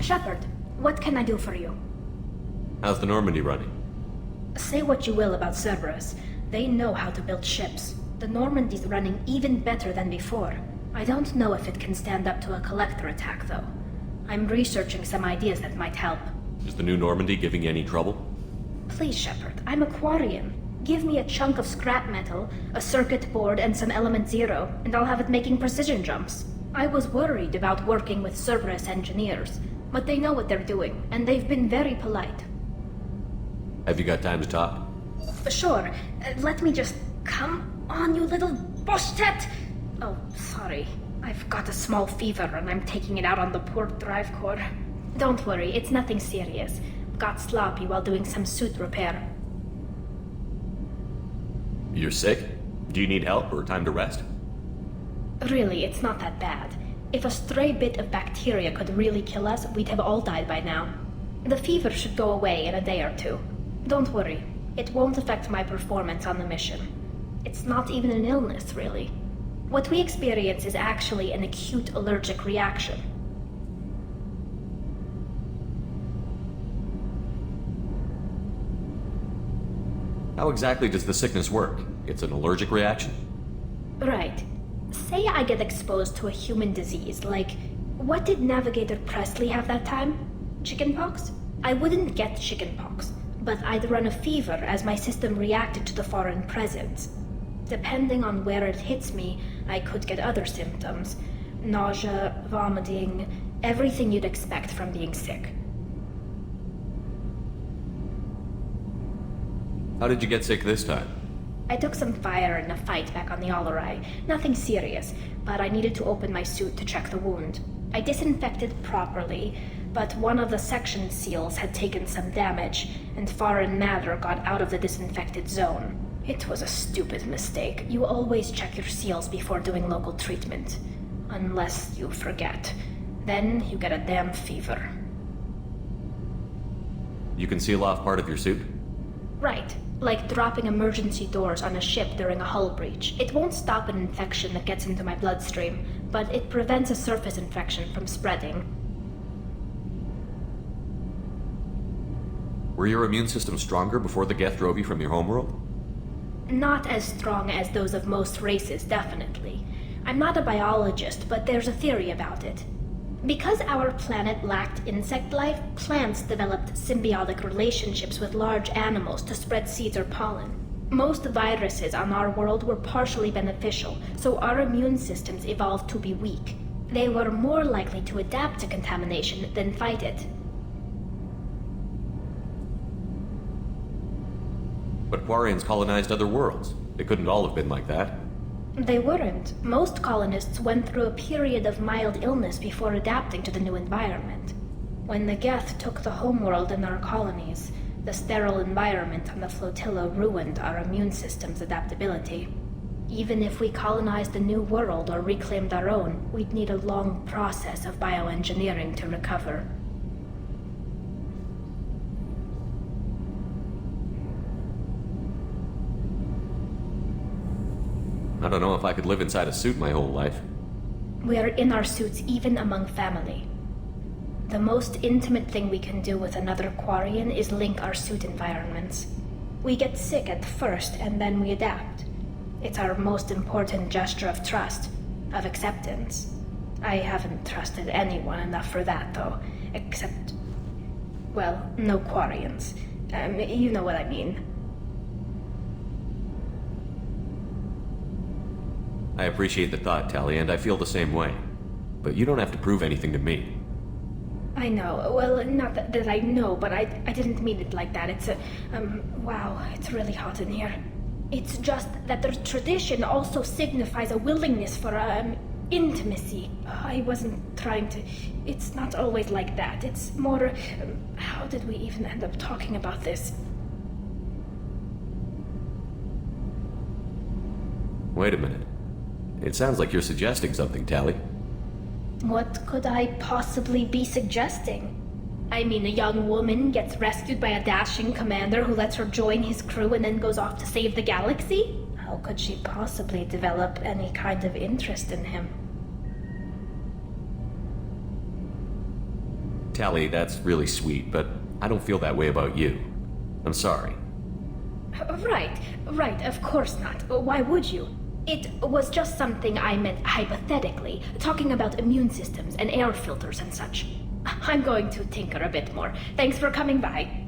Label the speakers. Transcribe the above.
Speaker 1: Shepard, what can I do for you?
Speaker 2: How's the Normandy running?
Speaker 1: Say what you will about Cerberus. They know how to build ships. The Normandy's running even better than before. I don't know if it can stand up to a collector attack, though. I'm researching some ideas that might help.
Speaker 2: Is the new Normandy giving you any trouble?
Speaker 1: Please, Shepard, I'm a Quarian. Give me a chunk of scrap metal, a circuit board, and some element zero, and I'll have it making precision jumps. I was worried about working with Cerberus engineers, but they know what they're doing, and they've been very polite.
Speaker 2: Have you got time to talk?
Speaker 1: Sure. Let me just... Come on, you little boshtet! Oh, sorry. I've got a small fever and I'm taking it out on the poor drive core. Don't worry, it's nothing serious. Got sloppy while doing some suit repair.
Speaker 2: You're sick? Do you need help or time to rest?
Speaker 1: Really, it's not that bad. If a stray bit of bacteria could really kill us, we'd have all died by now. The fever should go away in a day or two. Don't worry, it won't affect my performance on the mission. It's not even an illness, really. What we experience is actually an acute allergic reaction.
Speaker 2: How exactly does the sickness work? It's an allergic reaction?
Speaker 1: Right. Say I get exposed to a human disease, like... What did Navigator Presley have that time? Chickenpox? I wouldn't get chickenpox, but I'd run a fever as my system reacted to the foreign presence. Depending on where it hits me, I could get other symptoms. Nausea, vomiting, everything you'd expect from being sick.
Speaker 2: How did you get sick this time?
Speaker 1: I took some fire in a fight back on the Allerai. Nothing serious, but I needed to open my suit to check the wound. I disinfected properly, but one of the section seals had taken some damage, and foreign matter got out of the disinfected zone. It was a stupid mistake. You always check your seals before doing local treatment. Unless you forget. Then you get a damn fever.
Speaker 2: You can seal off part of your suit?
Speaker 1: Right. Like dropping emergency doors on a ship during a hull breach. It won't stop an infection that gets into my bloodstream, but it prevents a surface infection from spreading.
Speaker 2: Were your immune system stronger before the Geth drove you from your homeworld?
Speaker 1: Not as strong as those of most races, definitely. I'm not a biologist, but there's a theory about it. Because our planet lacked insect life, plants developed symbiotic relationships with large animals to spread seeds or pollen. Most viruses on our world were partially beneficial, so our immune systems evolved to be weak. They were more likely to adapt to contamination than fight it.
Speaker 2: But Quarians colonized other worlds. They couldn't all have been like that.
Speaker 1: They weren't. Most colonists went through a period of mild illness before adapting to the new environment. When the Geth took the homeworld in our colonies, the sterile environment on the flotilla ruined our immune system's adaptability. Even if we colonized the new world or reclaimed our own, we'd need a long process of bioengineering to recover.
Speaker 2: I don't know if I could live inside a suit my whole life.
Speaker 1: We are in our suits even among family. The most intimate thing we can do with another Quarian is link our suit environments. We get sick at first and then we adapt. It's our most important gesture of trust, of acceptance. I haven't trusted anyone enough for that, though, except... well, no Quarians. You know what I mean.
Speaker 2: I appreciate the thought, Tali, and I feel the same way. But you don't have to prove anything to me.
Speaker 1: I know. Well, not that I know, but I didn't mean it like that. It's wow, it's really hot in here. It's just that the tradition also signifies a willingness for, intimacy. I wasn't trying to... It's not always like that. It's more... how did we even end up talking about this?
Speaker 2: Wait a minute. It sounds like you're suggesting something, Tali.
Speaker 1: What could I possibly be suggesting? I mean, a young woman gets rescued by a dashing commander who lets her join his crew and then goes off to save the galaxy? How could she possibly develop any kind of interest in him?
Speaker 2: Tali, that's really sweet, but I don't feel that way about you. I'm sorry.
Speaker 1: Right, of course not. Why would you? It was just something I meant hypothetically, talking about immune systems and air filters and such. I'm going to tinker a bit more. Thanks for coming by.